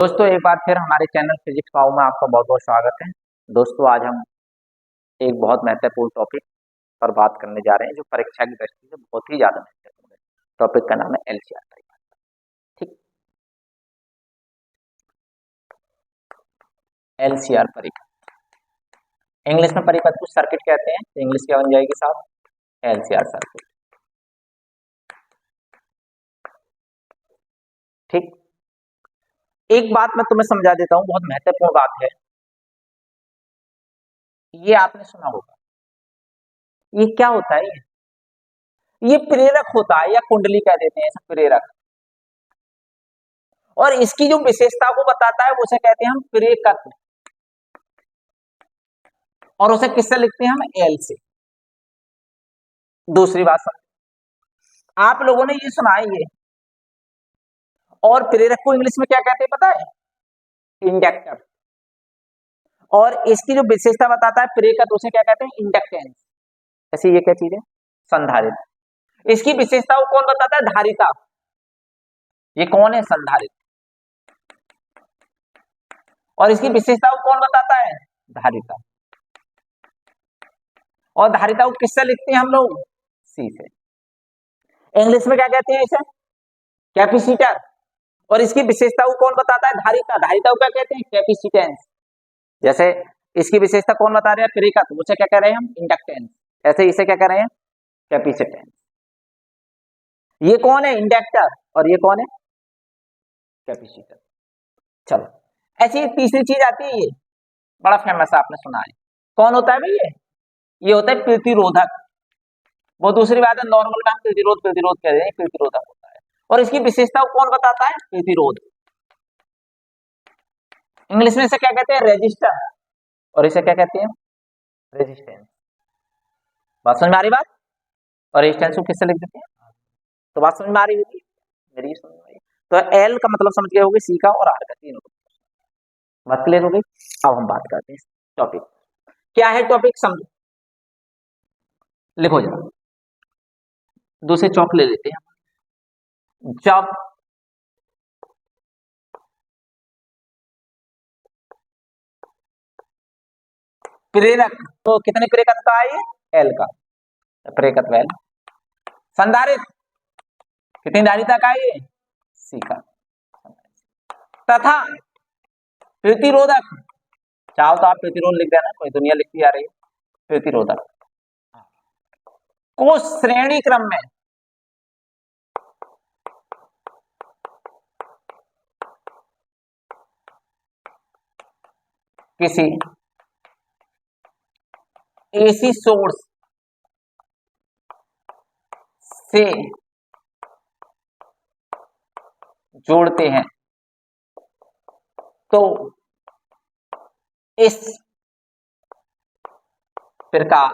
दोस्तों एक बार फिर हमारे चैनल फिजिक्स पाओ में आपका बहुत बहुत स्वागत है। दोस्तों आज हम एक बहुत महत्वपूर्ण टॉपिक पर बात करने जा रहे हैं जो परीक्षा की दृष्टि से बहुत ही ज्यादा महत्वपूर्ण है। टॉपिक का नाम है एलसीआर परिपथ। ठीक, एलसीआर परिपथ इंग्लिश में परिपथ को सर्किट कहते हैं, तो इंग्लिश क्या बन जाएगी साहब? LCR circuit. ठीक, एक बात मैं तुम्हें समझा देता हूं, बहुत महत्वपूर्ण बात है। ये आपने सुना होगा, ये क्या होता है? ये प्रेरक होता है या कुंडली कह देते हैं, ऐसा प्रेरक। और इसकी जो विशेषता को बताता है उसे कहते हैं हम प्रेरकत्व, और उसे किससे लिखते हैं हम? एल से। दूसरी बात समझ, आप लोगों ने ये सुना है ये, और प्रेरक को इंग्लिश में क्या कहते हैं पता है? इंडक्टर। और इसकी जो विशेषता बताता है प्रेरकत्व, उसे क्या कहते हैं? इंडक्टेंस। ऐसे ये क्या चीज है? संधारित्र। इसकी विशेषता को कौन बताता है? धारिता। ये कौन है? संधारित्र। और इसकी विशेषता को कौन बताता है? धारिता। और धारिता को किससे लिखते हैं हम लोग? सी से। इंग्लिश में क्या कहते हैं इसे? कैपेसिटर। और इसकी विशेषता को कौन बताता है? धारिता। धारिता को क्या कहते हैं? कैपेसिटेंस। जैसे इसकी विशेषता कौन बता रहे हैं? प्रेरकत्व, उसे क्या कह रहे हैं हम? इंडक्टेंस। ऐसे इसे क्या कह रहे हैं? कैपेसिटेंस। ये कौन है? इंडक्टर। और ये कौन है? कैपेसिटर। चलो, ऐसी तीसरी चीज आती है, ये बड़ा फेमस है, आपने सुना है। कौन होता है भाई ये होता है प्रतिरोधक। वो दूसरी बात है, नॉर्मल में हम प्रतिरोध प्रतिरोध कह रहे हैं, प्रतिरोधक होता है। और इसकी विशेषता को कौन बताता है? प्रतिरोध। इंग्लिश में इसे क्या कहते हैं? रेजिस्टर। और इसे क्या कहते हैं? रेजिस्टेंस। बात समझ में आ रही बात? और रेजिस्टेंस को किससे लिख देते हैं? तो बात समझ में आ रही होगी मेरी? समझ में आई? तो एल का मतलब समझ गए होगे, सी का और आर का, तीनों। बात क्लियर हो गई? अब हम बात करते हैं टॉपिक। क्या है टॉपिक? समझो, लिखो जरा। दूसरे चौक ले लेते हैं। जब प्रेरक, तो कितने प्रेरकत्व का है ये? एल का प्रेरकत्व एल। संधारित्र, कितनी धारिता का है ये? सी का। तथा प्रतिरोधक, चाहो तो आप प्रतिरोध लिख देना, कोई दुनिया लिखती आ रही है। प्रतिरोधक को श्रेणी क्रम में किसी एसी सोर्स से जोड़ते हैं तो इस प्रकार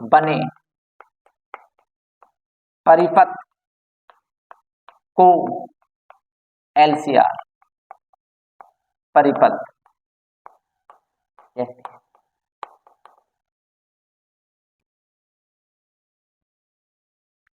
बने परिपथ को एलसीआर परिपथ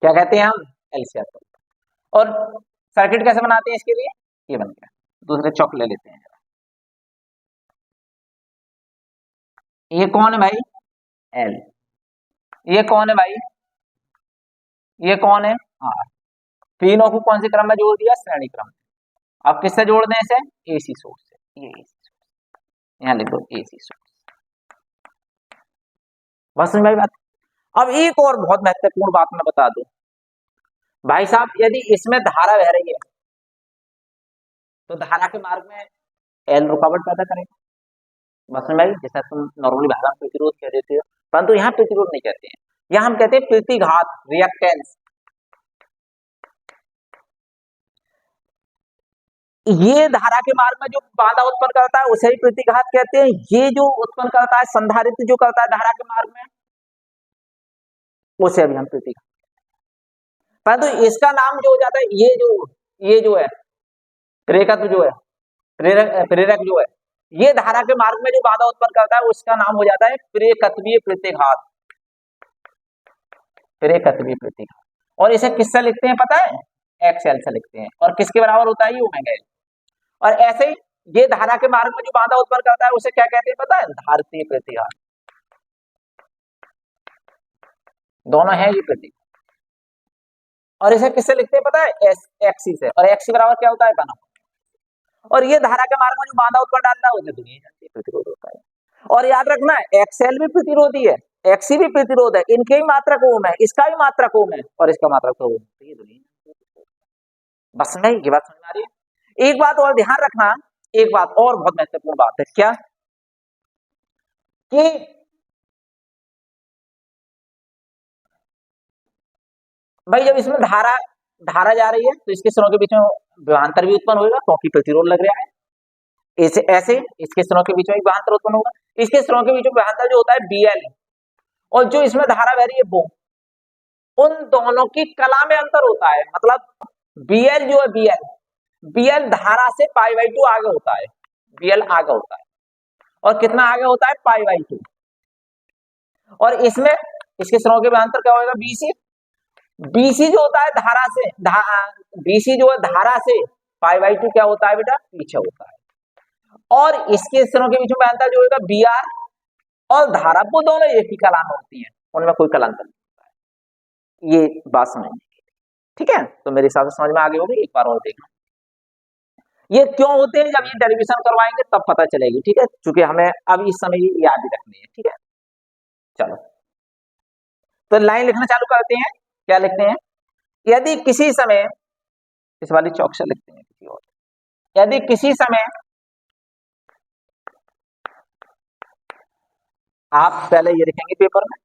क्या कहते हैं हम? एलसीआर परिपथ। और सर्किट कैसे बनाते हैं इसके लिए? ये बन गया। दूसरे चौक ले लेते हैं जरा। ये कौन है भाई? एल। ये कौन है भाई? ये कौन है? आर। तीनों को कौन से क्रम में जोड़ दिया? श्रेणी क्रम में। अब किससे जोड़ दें इसे? एसी सोर्स से। ये एसी सोर्स, यहां लिख दो एसी सोर्स। बस समझ में बात? अब एक और बहुत महत्वपूर्ण बात मैं बता दूं भाई साहब, यदि इसमें धारा बह रही है तो धारा के मार्ग में एल रुकावट पैदा करेगा। बस समझ में आई? जैसा तुम नॉर्मली भाषा में प्रतिरोध कह देते हो, परंतु यहाँ प्रतिरोध नहीं कहते हैं, यहाँ हम कहते हैं प्रतिघात, रिएक्टेंस। ये धारा के मार्ग में जो बाधा उत्पन्न करता है उसे ही प्रतिघात कहते हैं। ये जो उत्पन्न करता है, संधारित्र जो करता है धारा के मार्ग में, उसे अभी हम प्रतिघात। परंतु इसका नाम जो हो जाता है, ये जो है प्रेरकत्व, जो है प्रेरक जो है, ये धारा के मार्ग में जो बाधा उत्पन्न करता है उसका नाम हो जाता है प्रेरकत्वीय प्रतिघात। प्रेरकत्वीय प्रतिघात। और इसे किससे लिखते हैं पता है? एक्सएल से लिखते हैं। और किसके बराबर होता है ये? Omega L. और ऐसे ही ये धारा के मार्ग में जो बाधा उत्पन्न करता है उसे क्या कहते हैं पता है? धारितीय प्रतिघात। दोनों है ये प्रतिघात। और इसे किससे लिखते हैं पता है? एक्सी से। और एक्सी बराबर क्या होता है? बना। और ये धारा के मार्ग में जो बाधा उत्पन्न डालता है उसे दुनिया जानती है प्रतिरोध होता है। और याद रखना एक्सएल भी प्रतिरोधी है, एक्सी भी प्रतिरोध है, इनके ही मात्रक ओम है, इसका भी मात्रक ओम है और इसका मात्रक ओम है। ये दुनिया बस नहीं, ये बात समझ में आ रही है? एक बात और ध्यान रखना, एक बात और बहुत महत्वपूर्ण बात है, क्या कि भाई जब इसमें धारा जा रही है तो इसके सिरों के बीच में विभवांतर भी उत्पन्न होगा क्योंकि प्रतिरोध लग रहा है। ऐसे ऐसे इसके सिरों के बीच में विभवांतर उत्पन्न होगा। इसके सिरों के बीच में विभवांतर जो होता है बीएल, और जो इसमें धारा बह रही है वो, उन दोनों की कला में अंतर होता है। मतलब बीएल जो है बीएल धारा से π/2 आगे होता है, बीएल आगे होता है। और कितना आगे होता है? π/2। और इसमें इसके सिरों के विभवांतर क्या होगा? बीसी जो होता है धारा से, बीसी जो है धारा से π/2 क्या होता है बेटा? पीछे होता है। और इसके सिरों के बीच में अंतर जो होगा बीआर और धारा, वो दोनों एक ही कला में होती है, उनमें कोई कलांतर नहीं होता है। ये बात समझने की, ठीक है? तो मेरे हिसाब से समझ में आ गई होगी। एक बार और देखना ये क्यों होते हैं, जब ये डेरिवेशन करवाएंगे तब पता चलेगी, ठीक है? क्योंकि हमें अब इस समय याद ही रखनी है, ठीक है? चलो तो लाइन लिखना चालू करते हैं। क्या लिखते हैं? यदि किसी समय, इस वाली चौक से लिखते हैं किसी और, यदि किसी समय आप पहले ये लिखेंगे पेपर में,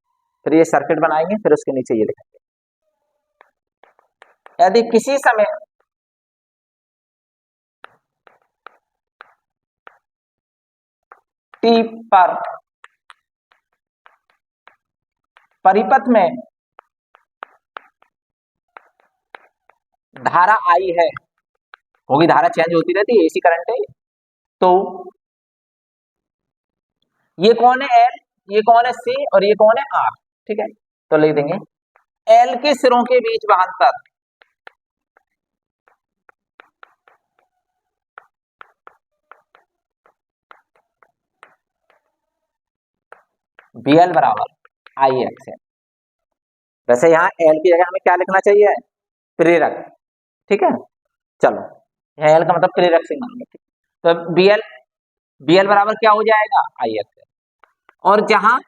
फिर ये सर्किट बनाएंगे, फिर उसके नीचे ये लिखेंगे। यदि किसी समय टी पर परिपथ में धारा आई है, होगी, धारा चेंज होती रहती है, एसी करंट है, तो ये कौन है? एल, ये कौन है? सी, और ये कौन है? आर, ठीक है? तो लिख देंगे एल के सिरों के बीच विभवांतर बीएल बराबर आई एक्स है। वैसे यहाँ एल की जगह हमें क्या लिखना चाहिए? प्रेरक, ठीक है? चलो यहाँ एल का मतलब प्रेरक सिग्नल में, तो बीएल बराबर क्या हो जाएगा? आई एक्स। और जहां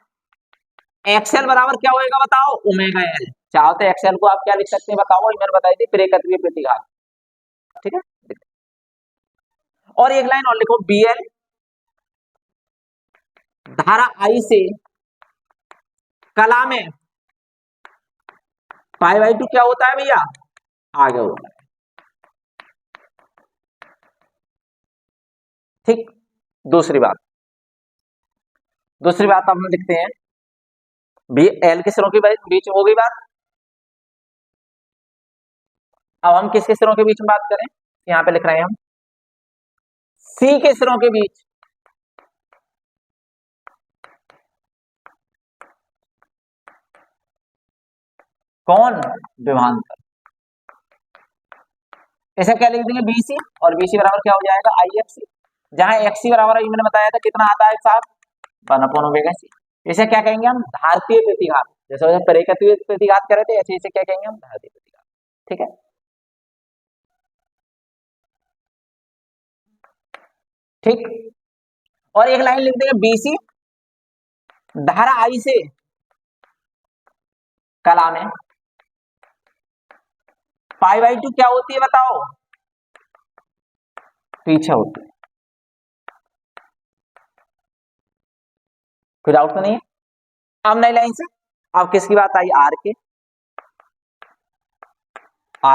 एक्सएल बराबर क्या होएगा बताओ? Omega L. चाहो तो एक्सएल को आप क्या लिख सकते हैं बताओ? मैंने बताई थी, प्रेरकत्वीय प्रतिघात, ठीक है? और एक लाइन और लिखो, बीएल धारा आई से कला में π/2 क्या होता है भैया? आगे होता है, ठीक? दूसरी बात हम लिखते हैं, बी एल के सिरों के बीच हो गई बात। अब हम किसके सिरों के बीच में बात करें? यहां पे लिख रहे हैं हम सी के सिरों के बीच कौन? विभवांतर। ऐसा क्या लिख देंगे? बीसी, और बीसी बराबर क्या हो जाएगा? आई एक्स। जहां एक्सी बराबर मैंने बताया था कितना आता है साहब? 1/ओमेगा सी। इसे क्या कहेंगे हम? धारितीय प्रतिघात। जैसे प्रेरकत्वीय प्रतिघात कर रहे थे, ऐसे इसे क्या कहेंगे हम? धारितीय प्रतिघात, ठीक है? ठीक। और एक लाइन लिख देंगे, बीसी धारा आई से कला में π/2 क्या होती है बताओ? पीछे होती है। कोई डाउट तो नहीं है? अब नई लाइन से अब किसकी बात आई? आर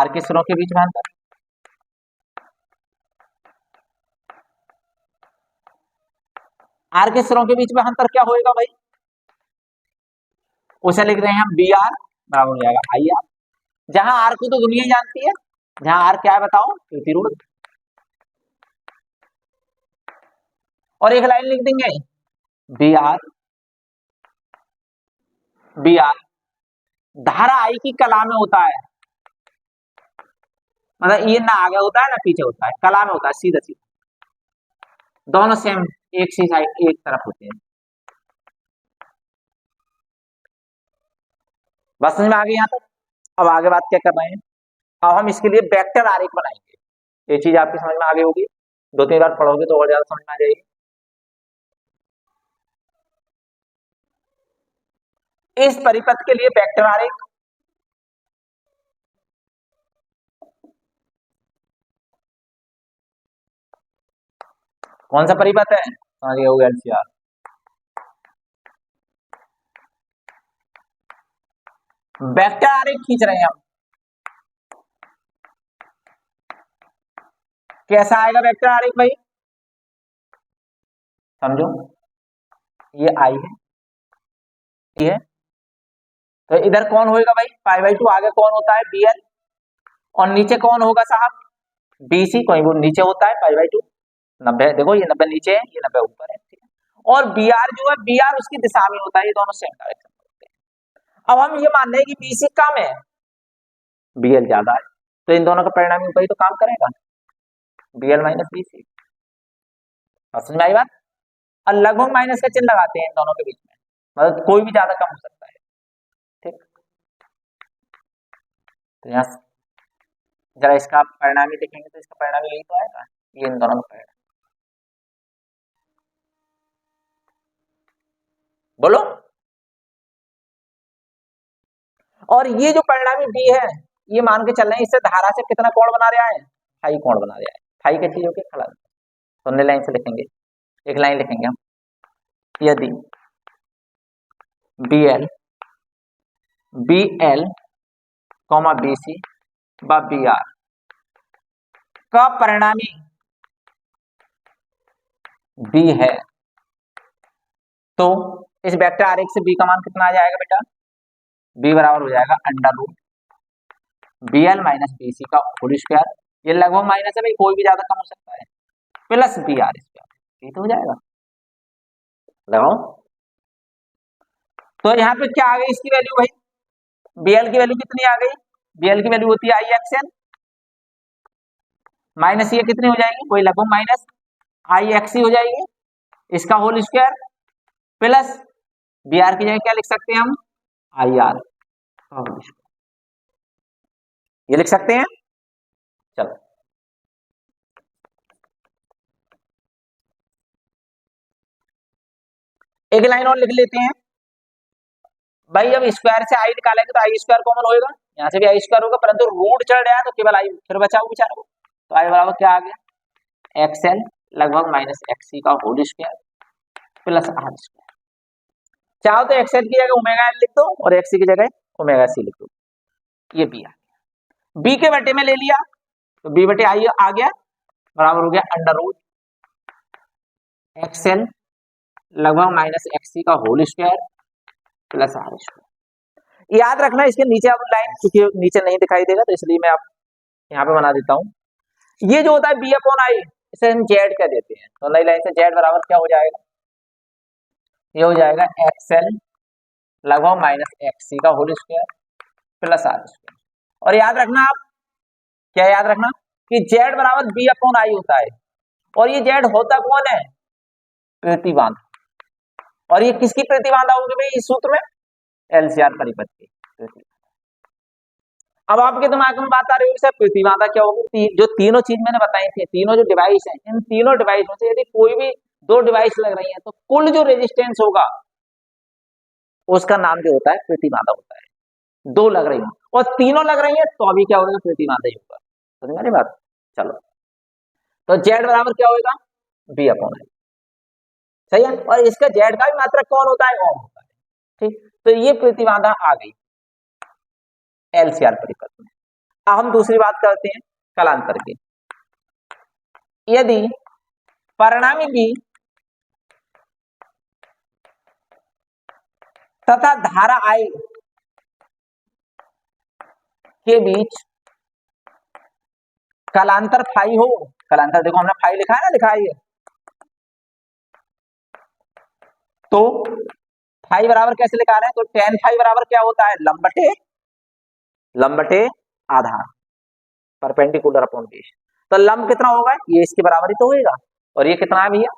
के सिरों के बीच में अंतर, आर के सिरों के बीच में अंतर क्या होएगा भाई? उसे लिख रहे हैं हम बी आर बराबर हो जाएगा आई आर। जहां आर को तो दुनिया जानती है, जहां आर क्या है बताओ? प्रतिरोध। और एक लाइन लिख देंगे, बी आर धारा आई की कला में होता है, मतलब ये ना आगे होता है ना पीछे होता है, कला में होता है, सीधा सीधा। दोनों सेम एक सी साइड एक तरफ होते हैं। बस समझ में आ गई यहाँ तक। अब आगे बात क्या कर रहे हैं, अब हम इसके लिए वेक्टर आरेख बनाएंगे। ये चीज आपकी समझ में आ गई होगी, दो तीन बार पढ़ोगे तो और ज्यादा समझ में आ जाएगी। इस परिपथ के लिए वेक्टर आरेख, कौन सा परिपथ है, समझ गए होगा, एलसीआर। वेक्टर आरेख खींच रहे हैं हम, कैसा आएगा वेक्टर आरेख भाई, समझो, ये आई है, ये है, तो इधर कौन होएगा भाई, पाई बाई टू, आगे कौन होता है, bl, और नीचे कौन होगा साहब, bc, कोई वो नीचे होता है पाई बाई टू, 90, देखो ये 90 नीचे है, ये 90 ऊपर है, ठीक है? और br जो है, br उसकी दिशा में होता है, ये दोनों सेम डायरेक्शन में होते हैं। अब हम ये मान रहे हैं कि bc कम है, bl ज्यादा है, तो इन दोनों का परिणामी ऊपर ही तो काम करेगा, bl माइनस bc। समझ में आई बात। और लगभग माइनस का चिन्ह लगाते हैं इन दोनों के बीच में, मतलब कोई भी ज्यादा कम हो सकता है, ठीक। तो यहाँ जरा इसका परिणामी लिखेंगे तो इसका परिणामी यही तो आएगा, ये इन दोनों का परिणाम, बोलो। और ये जो परिणामी बी है, ये मान के चल रहे हैं इससे धारा से कितना कोण बना रहा है, फाई कोण बना रहा है, फाई की चीजों के खड़ा, सुनने लाइन से लिखेंगे, एक लाइन लिखेंगे हम, यदि bl bl bc व br का परिणामी b है, तो इस वेक्टर आरेख से b का मान कितना आ जाएगा बेटा, b बराबर हो जाएगा under root bl minus bc का होल स्क्वायर, ये लगभग माइनस है भाई, कोई भी ज्यादा कम हो सकता है, प्लस br स्क्वायर, ये तो हो जाएगा, लगाओ। तो यहाँ पे क्या आ गई इसकी वैल्यू भाई, bl की वैल्यू कितनी आ गई, bl की वैल्यू होती है IXL, माइनस ये कितनी हो जाएगी, कोई लगभग माइनस IXC हो जाएगी, इसका होल स्क्वायर, प्लस br की जगह क्या लिख सकते हैं हम, IR का होल स्क्वायर, ये लिख सकते हैं। चलो एक लाइन और लिख लेते हैं भाई, अब स्क्वायर से आई निकालेंगे तो आई स्क्वायर कॉमन होएगा, यहाँ से भी आई स्क्वायर होगा, परंतु रूट चढ़ रहा है तो केवल आई फिर बचाओ बेचारा को, तो आई बराबर क्या आ गया, XL लगभग माइनस XC का whole square plus R square, चाहो तो XL की जगह ओमेगा L लिख दो और XC की जगह ओमेगा C लिख दो, ये B आ गया, B के बटे में ले लिया तो B बटे आई आ गया, बराबर हो गया अंडर रूट XL लगभग माइनस XC का whole square plus R square. याद रखना इसके नीचे अब लाइन, क्योंकि नीचे नहीं दिखाई देगा तो इसलिए मैं आप यहाँ पे बना देता हूँ, ये जो होता है बी अपॉन आई, इसे हम जेड कह देते हैं, तो नई लाइन से जेड बराबर क्या हो जाएगा, ये हो जाएगा XL लगभग माइनस XC का whole square plus R square. और याद रखना आप, क्या याद रखना कि जेड बराबर बी अपॉन आई होता है, और ये जेड होता कौन है, प्रतिबांधा, और ये किसकी प्रतिबांधा होगी भाई इस सूत्र में, एलसीआर परिपथ की प्रतिबांधा। अब आपके दिमाग में बात आ रही होगी सर प्रतिबांधा क्या होगी, जो तीनों चीज मैंने बताई थी, तीनों जो डिवाइस हैं, इन तीनों डिवाइस में से यदि कोई भी दो डिवाइस लग रही है तो कुल जो रेजिस्टेंस होगा उसका नाम जो होता है प्रतिबांधा होता है, दो लग रही है और तीनों लग रही है तो अभी क्या होगा, प्रतिबांधा ही होगा, समझ मेरी बात। चलो तो जेड बराबर क्या होगा, बी अपॉन आई, सही है, और इसका जेड का भी मात्रक कौन होता है, ओम होता है, ठीक। तो ये प्रतिबांधा आ गई एलसीआर परिपथ में। अब हम दूसरी बात करते हैं कलांतर की, यदि परिणामी बी तथा धारा आई के बीच कलांतर फाई हो, कलांतर देखो हमने फाई लिखा है ना, लिखा है ये, तो फाई बराबर कैसे लिखा रहे हैं, तो टेन फाई बराबर क्या होता है, लंब बटे आधार, परपेंडिकुलर अपॉन बेस, तो लंब कितना होगा, ये इसके बराबर ही तो होगा, और ये कितना है भैया,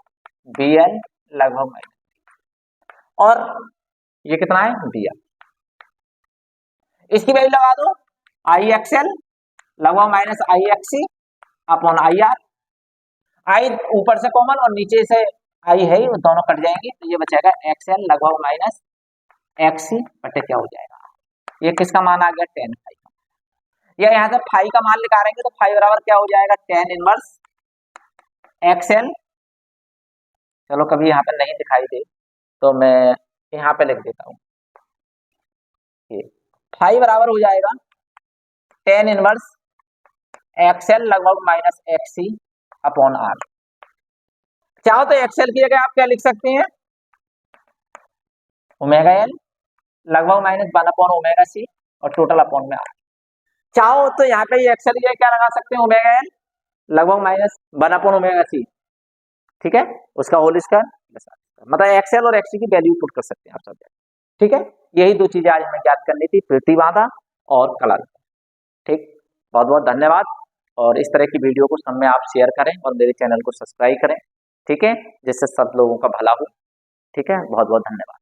बी एल लगभग माइनस, और ये कितना है, बी एल। इसकी वैल्यू लगा दो, आई एक्सएल लगभग minus I XC upon I R. I ऊपर से कॉमन और नीचे से आई है, वो दोनों कट जाएंगे, तो ये बचेगा एक्सएल लगभग माइनस एक्सी बटे क्या हो जाएगा, ये किसका मान आ गया, टेन फाइव। या यहाँ से फाइव का मान निकालेंगे तो फाइव बराबर क्या हो जाएगा, टेन इनवर्स एक्सएल। चलो कभी यहाँ पे नहीं दिखाई दे तो मैं यहाँ पे लिख देता हूँ, फाइव बराबर हो जाएगा टेन इनवर्स एक्सएल लगभग माइनस एक्सी अपॉन आर। चाहो तो एक्सएल की जगह आप क्या लिख सकते हैं, ओमेगा एल लगभग minus one upon omega C और टोटल अपॉन में आर। चाहो तो यहाँ पे एक्सएल की जगह क्या लगा सकते हैं, ओमेगा एल लगभग minus one upon omega C, ठीक है, उसका होल स्क्वायर, मतलब एक्सएल और एक्सी की वैल्यू पुट कर सकते हैं आप सब, ठीक है। यही दो चीजें आज हमें ज्ञात करनी थी, प्रतिबाधा और कलन। ठीक, बहुत बहुत धन्यवाद, और इस तरह की वीडियो को सब में आप शेयर करें और मेरे चैनल को सब्सक्राइब करें, ठीक है, जिससे सब लोगों का भला हो। ठीक है, बहुत बहुत धन्यवाद।